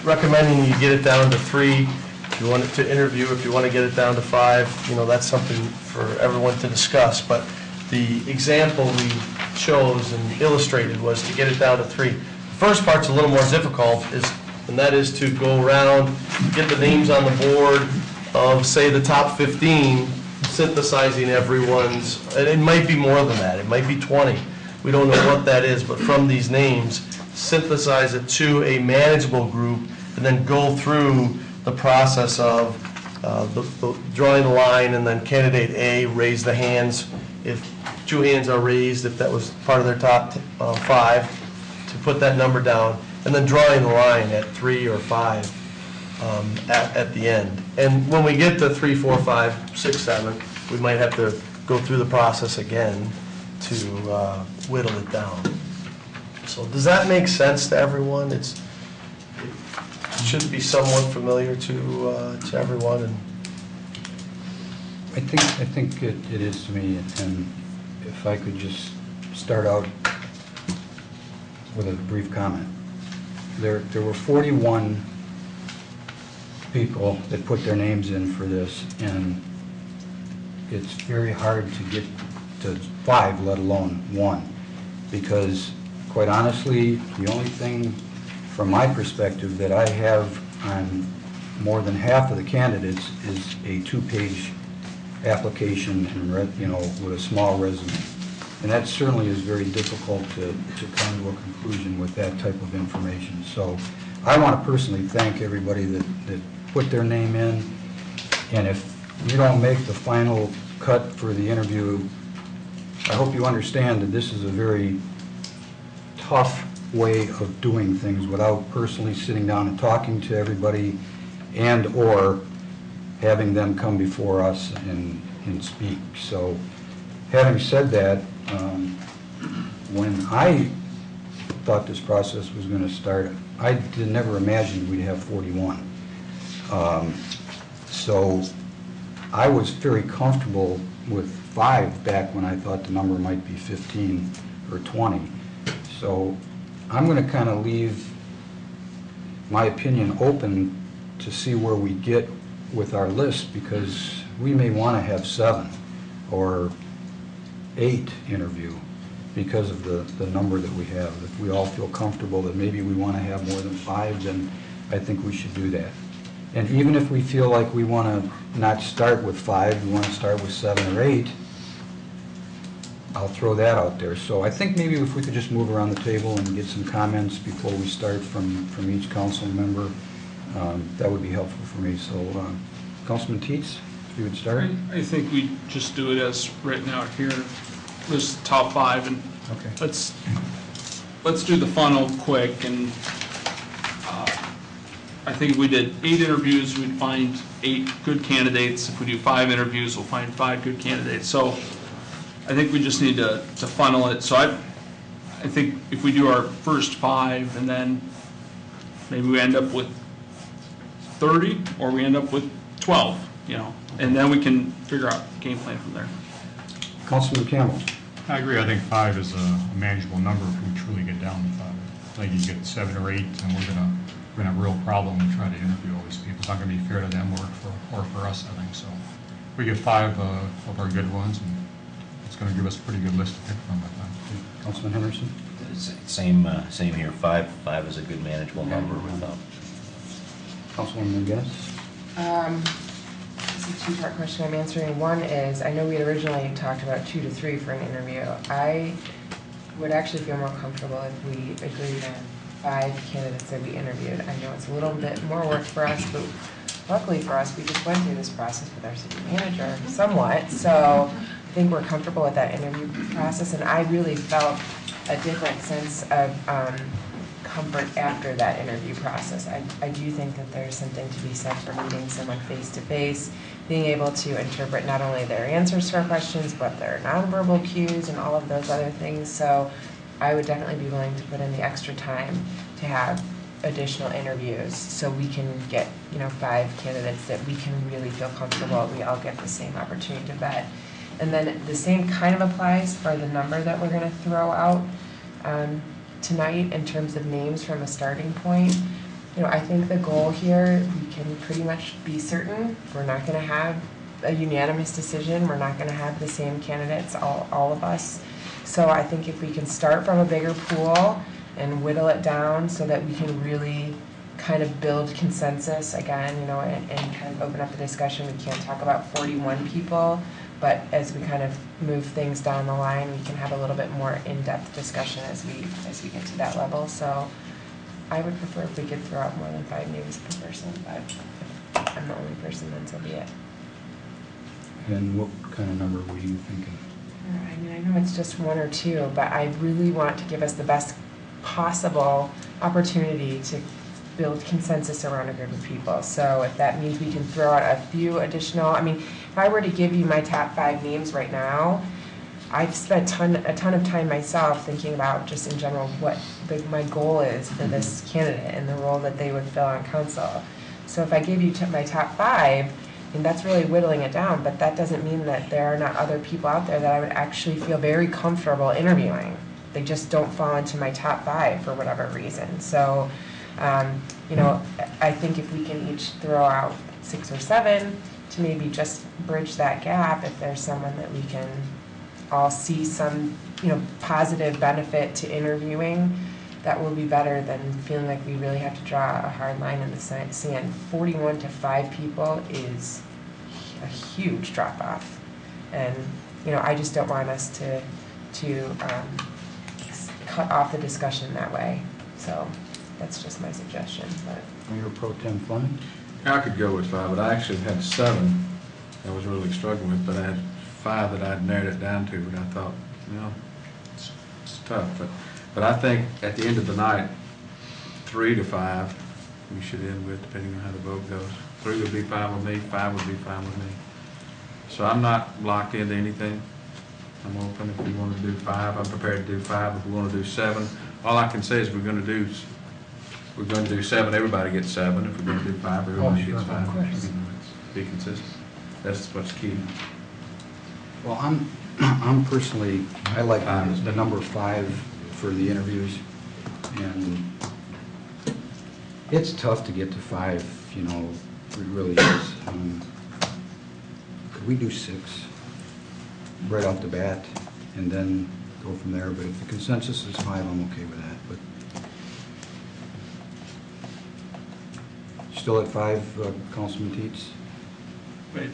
recommending you get it down to 3. If you want to interview, if you want to get it down to 5, that's something for everyone to discuss. But the example we chose and illustrated was to get it down to 3. The first part's a little more difficult, and that is to go around, get the names on the board of, say, the top 15, synthesizing everyone's, and it might be more than that, it might be 20. We don't know what that is, but from these names, synthesize it to a manageable group, and then go through the process of drawing the line, and then candidate A raise the hands. If 2 hands are raised, if that was part of their top 5, to put that number down, and then drawing the line at 3 or 5 at the end. And when we get to 3, 4, 5, 6, 7, we might have to go through the process again to whittle it down. So does that make sense to everyone? It should be somewhat familiar to everyone. And I think it is to me, and if I could just start out with a brief comment. There were 41 people that put their names in for this, and it's very hard to get to 5, let alone 1, because quite honestly, the only thing from my perspective that I have on more than half of the candidates is a 2-page application and with a small resume. And that certainly is very difficult to come to a conclusion with that type of information. So I want to personally thank everybody that put their name in. And if you don't make the final cut for the interview, I hope you understand that this is a very tough way of doing things without personally sitting down and talking to everybody and or having them come before us and speak. So having said that, when I thought this process was going to start, I never imagined we'd have 41. So I was very comfortable with 5 back when I thought the number might be 15 or 20. So I'm going to kind of leave my opinion open to see where we get with our list, because we may want to have 7 or 8 interview because of the number that we have. If we all feel comfortable that maybe we want to have more than 5, then I think we should do that. And even if we feel like we want to not start with 5, we want to start with 7 or 8, I'll throw that out there. So I think maybe if we could just move around the table and get some comments before we start from each council member, that would be helpful for me. So Councilman Teets, if you would start. I think we just do it as written out here. There's the top 5, and okay. Let's do the funnel quick. And I think if we did 8 interviews, we'd find 8 good candidates. If we do 5 interviews, we'll find 5 good candidates. So I think we just need to funnel it. So I think if we do our first 5, and then maybe we end up with 30, or we end up with 12, and then we can figure out game plan from there. Councilman Campbell. I agree. I think 5 is a manageable number if we truly get down to 5. I think you get 7 or 8, and we're gonna have a real problem when we try to interview all these people. It's not going to be fair to them or for us, I think. So we get 5 of our good ones, and It's going to give us a pretty good list to pick from, I think. Councilman Henderson? Same here. Five is a good manageable number without. Councilwoman McGinnis? It's a two-part question I'm answering. One is, I know we had originally talked about 2 to 3 for an interview. I would actually feel more comfortable if we agreed on 5 candidates that we interviewed. I know it's a little bit more work for us, but luckily for us, we just went through this process with our city manager somewhat. So I think we're comfortable with that interview process, and I really felt a different sense of comfort after that interview process. I do think that there's something to be said for meeting someone face-to-face, being able to interpret not only their answers to our questions, but their nonverbal cues and all of those other things. So I would definitely be willing to put in the extra time to have additional interviews so we can get, 5 candidates that we can really feel comfortable. We all get the same opportunity to vet. And then the same kind of applies for the number that we're going to throw out tonight in terms of names from a starting point. I think the goal here, we can pretty much be certain we're not going to have a unanimous decision. We're not going to have the same candidates, all of us. So I think if we can start from a bigger pool and whittle it down so that we can really kind of build consensus again, and kind of open up the discussion. We can't talk about 41 people, but as we kind of move things down the line, we can have a little bit more in-depth discussion as we get to that level. So I would prefer if we could throw out more than 5 names per person, but if I'm the only person, then so be it. And what kind of number were you thinking? I mean, I know it's just 1 or 2, but I really want to give us the best possible opportunity to build consensus around a group of people. So if that means we can throw out a few additional, if I were to give you my top 5 names right now, I've spent a ton of time myself thinking about just in general what my goal is for this candidate and the role that they would fill on council. So if I gave you my top 5, and that's really whittling it down, but that doesn't mean that there are not other people out there that I would actually feel very comfortable interviewing. They just don't fall into my top 5 for whatever reason. So, I think if we can each throw out 6 or 7 to maybe just bridge that gap, if there's someone that we can all see some, positive benefit to interviewing, that will be better than feeling like we really have to draw a hard line in the sand. 41 to 5 people is a huge drop-off. And, I just don't want us to cut off the discussion that way. So that's just my suggestion. But Mayor Pro Tem Fleming? I could go with 5, but I actually had 7 I was really struggling with, but I had 5 that I'd narrowed it down to, and I thought, it's tough. But I think at the end of the night, 3 to 5 we should end with, depending on how the vote goes. 3 would be fine with me, 5 would be fine with me. So I'm not locked into anything. I'm open. If we want to do 5, I'm prepared to do 5. If we want to do 7, all I can say is we're going to do 7, everybody gets 7. If we're going to do 5, everybody gets 5. Be consistent. That's what's key. Well, I'm personally, I like the number 5 for the interviews, and it's tough to get to 5, it really is. Could we do 6 right off the bat and then go from there? But if the consensus is 5, I'm okay with that. But still at 5, Councilman Teets? Wait,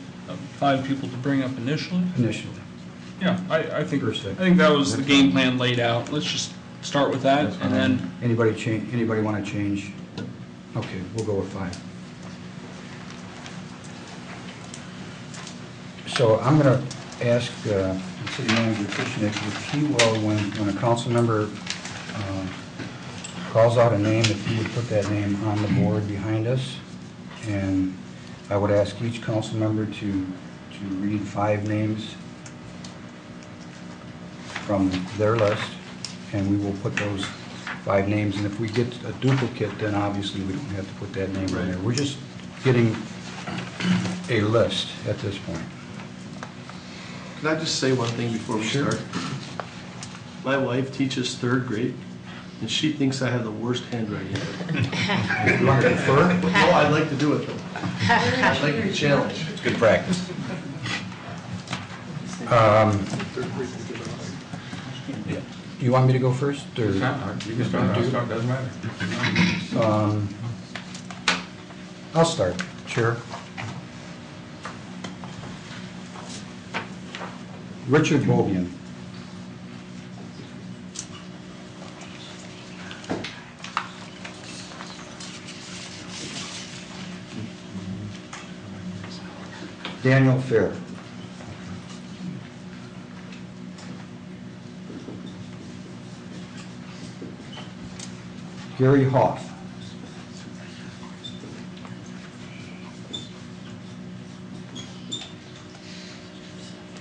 5 people to bring up initially? Initially. Yeah, I think that was the game plan laid out. Let's just start with that, and then Anybody want to change? Okay, we'll go with 5. So I'm going to ask City Manager Kushnick if he will, when a council member calls out a name, if he would put that name on the board behind us, and I would ask each council member to read 5 names from their list, and we will put those 5 names, and if we get a duplicate, then obviously we don't have to put that name in there. We're just getting a list at this point. Can I just say one thing before we start? My wife teaches 3rd grade, and she thinks I have the worst handwriting ever. You want to defer? No, I'd like to do it, though. I'd like to challenge. It's good practice. You want me to go first? Or? You can start, doesn't matter. I'll start, Chair. Richard Bobian. Daniel Fair. Gary Hoff.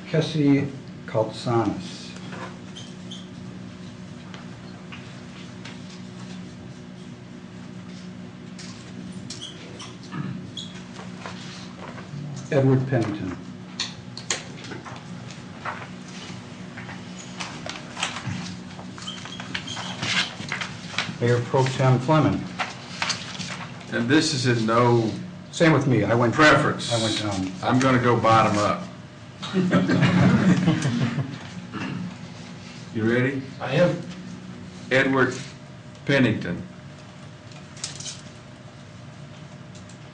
Kessie Kaltsanis. Edward Pennington. Mayor Pro Tem Fleming. And this is in no... Same with me. I went preference. I went down. I'm going to go bottom up. You ready? I am. Edward Pennington.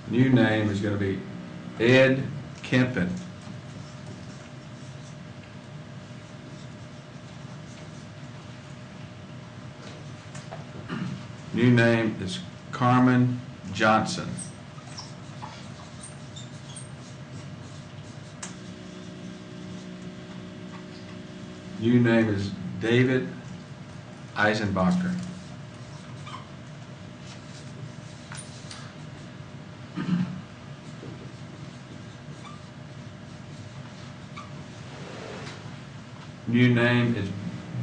New name is going to be Ed Kempen. New name is Carmen Johnson. New name is David Eisenbacher. New name is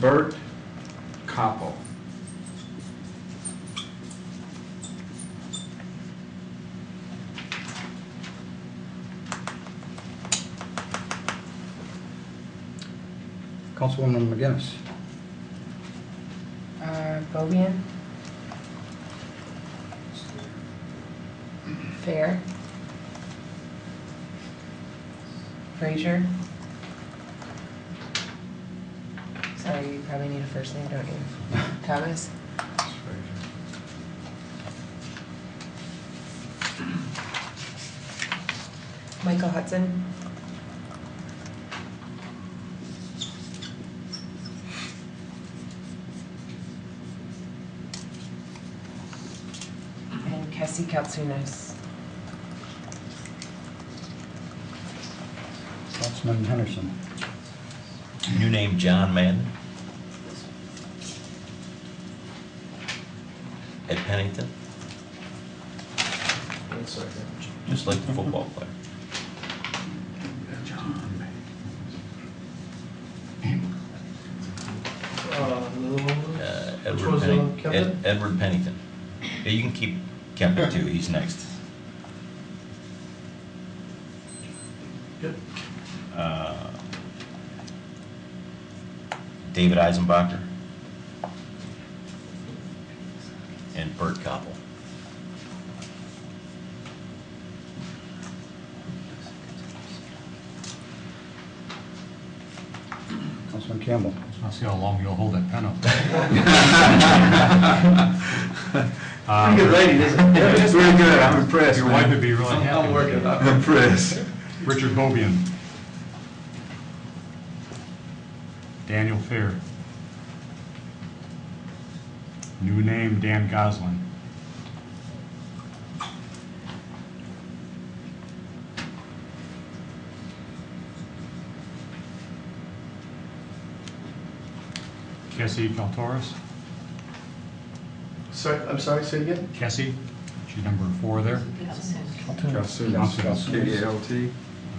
Bert Koppel. Councilwoman McGinnis. Bobian. Fair. Frazier. Sorry, you probably need a first name, don't you? Thomas. Michael Hudson. And Kessie Kaltsunas. Councilman Henderson. New name John Madden. Ed Pennington. 1 second. Just like the football player. Edward Pennington. Yeah, you can keep Kempen too. He's next. Good. David Eisenbacher and Bert Koppel. Councilman Campbell. I'll see how long you'll hold that pen up. Pretty good writing, isn't it? It's very good. I'm impressed. Your wife would be really happy. I'm working. I'm impressed. Richard Bobian. Daniel Fair. New name Dan Goslin. Kessie Kaltouris. Sorry, I'm sorry, say it again? Kessie, she's number 4 there. Kaltsunas. K-A-L-T.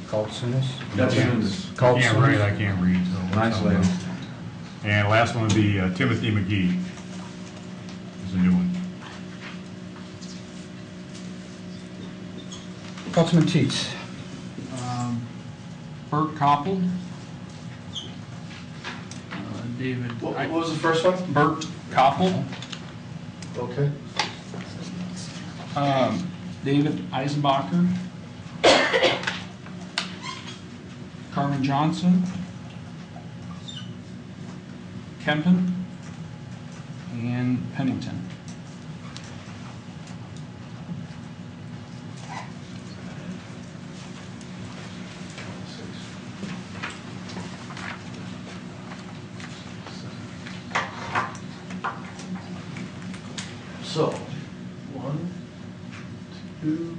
Kaltsunas. I can't read, I can't read. So Nice lady. And last one would be Timothy McGee. Is a new one. Councilman Teets. Bert Koppel. David. What was the first one? Bert Koppel. Okay. David Eisenbacher. Carmen Johnson. Kempen, and Pennington. So, 1, 2,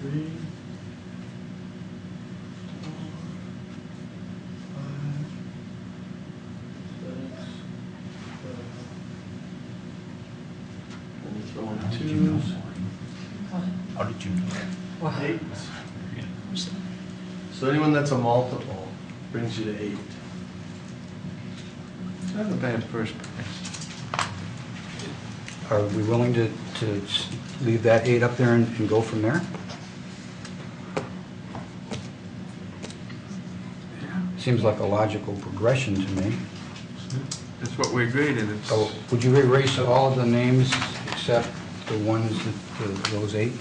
3, 4, 5, 6, 7, 8. How did you know? 8. So anyone that's a multiple brings you to 8. Not a bad first place. Are we willing to leave that 8 up there and go from there? Seems like a logical progression to me. That's what we agreed, and it's... So would you erase all of the names except the ones that, those 8?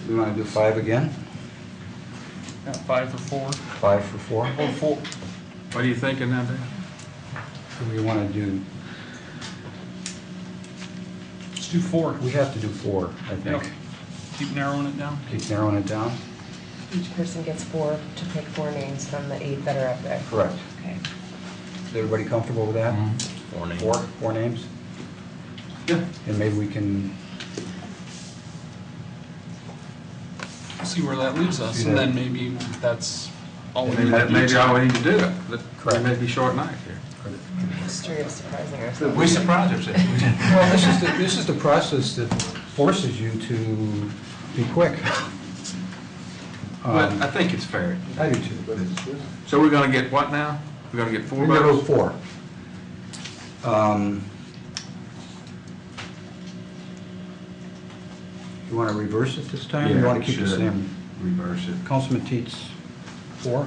We want to do 5 again? Yeah, 5 for 4. 5 for 4? Oh, 4. What are you thinking now, Dan? Do we want to do... Let's do 4. We have to do 4, I think. Yep. Keep narrowing it down. Keep narrowing it down? Each person gets 4 to pick 4 names from the 8 that are up there. Correct. Okay. Is everybody comfortable with that? 4 names. 4 names? Yeah. And maybe we can... See where that leaves us, See and that. then maybe that's all we Maybe need that to may do. be all we need to do. Correct. It may be short night here. History of surprising ourselves. We surprise ourselves. Well, this is the process that forces you to be quick. But I think it's fair. I do too. So we're going to get what now? We're going to get 4 We're going to votes? go 4. You want to reverse it this time? Or you Yeah, want to keep the should. same? Reverse it. Councilman Teets, 4?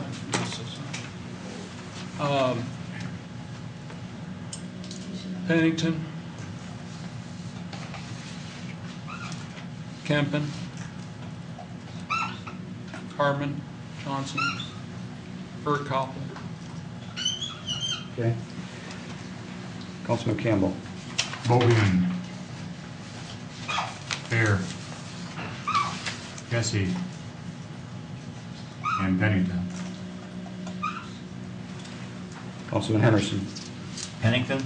Pennington, Kempen, Harmon, Johnson, Bert Koppel. Okay. Councilman Campbell. Bogan. Fair. Jesse. And Pennington. Councilman Henderson. Pennington,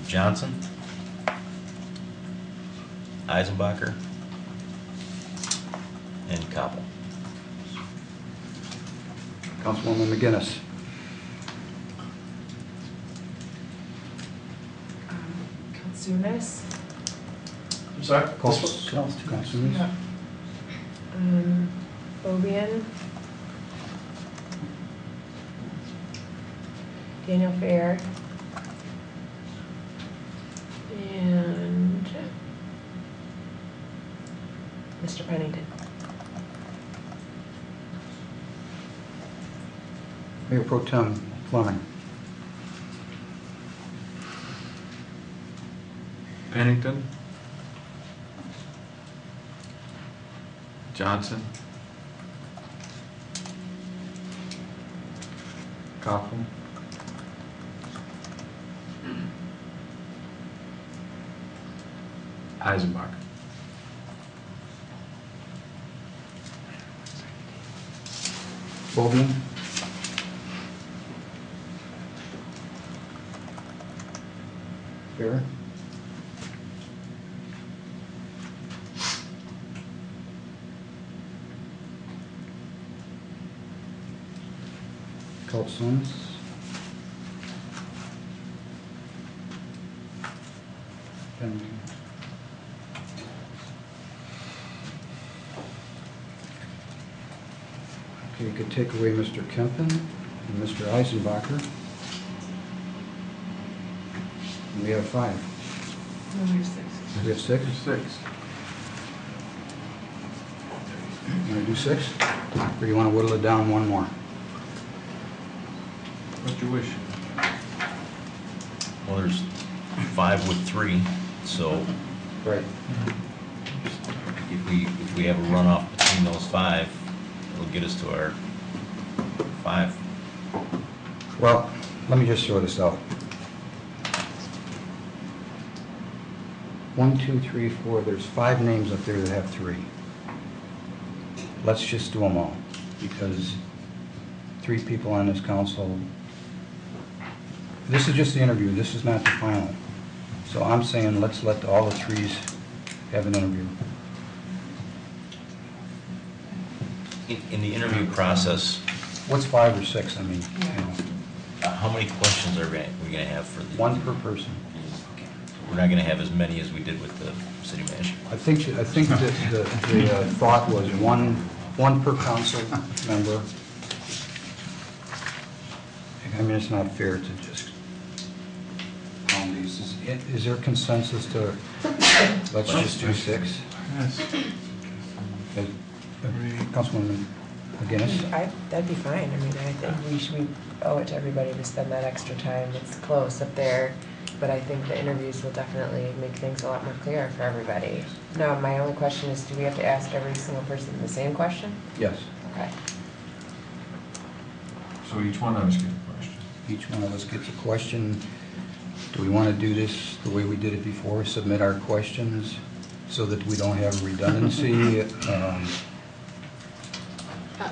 Johnson, Eisenbacher, and Koppel. Councilwoman McGinnis. Kotsunis. I'm sorry? Councilman. Yeah. Bobian. Daniel Fair. And Mr. Pennington. Mayor Pro Tem Fleming. Pennington, Johnson, Coughlin, Eisenbach. Bobian. Fair. Kaltsunis. Pennington. Okay, you could take away Mr. Kempen and Mr. Eisenbacher. And we have 5. Number 6. We have 6? 6. You want to do 6? Or do you want to whittle it down one more? What you wish? Well, there's 5 with 3, so Right. if we have a runoff between those 5, it'll get us to our 5. Well, let me just throw this out. 1, 2, 3, 4, there's 5 names up there that have 3. Let's just do them all, because 3 people on this council, this is just the interview, this is not the final. So I'm saying let's let all the 3s have an interview. In the interview process, What's 5 or 6, I mean, you know, how many questions are we going to have for the... 1 per person. We're not going to have as many as we did with the city manager. I think that the thought was one per council member. I mean, it's not fair to just pound these. Is there consensus to, let's just do 6? Yes. Councilwoman McGinnis? That'd be fine. I mean, I think we owe it to everybody to spend that extra time. It's close up there, but I think the interviews will definitely make things a lot more clear for everybody. Now, my only question is, do we have to ask every single person the same question? Yes. Okay. So each one of us get a question. Each one of us gets a question. Do we want to do this the way we did it before, submit our questions so that we don't have redundancy?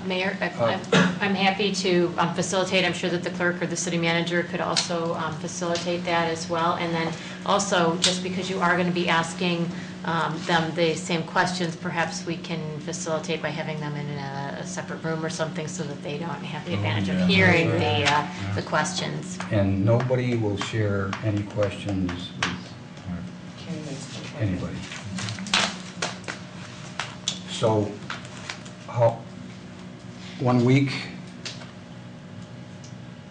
Mayor, I'm happy to facilitate. I'm sure that the clerk or the city manager could also facilitate that as well. And then also, just because you are going to be asking them the same questions, perhaps we can facilitate by having them in a separate room or something so that they don't have the advantage of hearing the questions. And nobody will share any questions with anybody. So, 1 week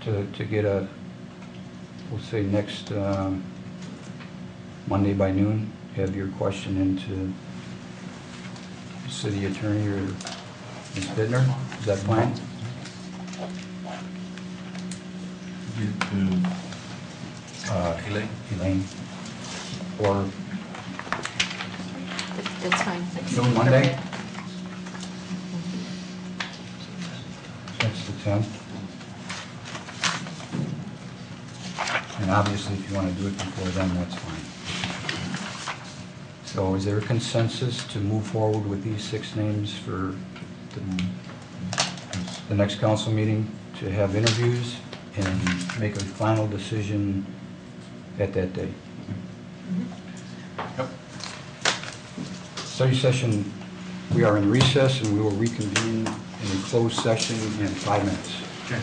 to get we'll say next Monday by noon, have your question into the city attorney or Ms. Bittner. Is that fine? Elaine? Or That's fine. noon Monday? That's the 10th. And obviously, if you want to do it before then, that's fine. So is there a consensus to move forward with these 6 names for the next council meeting, to have interviews and make a final decision at that date? Yep. Study session, we are in recess and we will reconvene in a closed session in 5 minutes. Okay.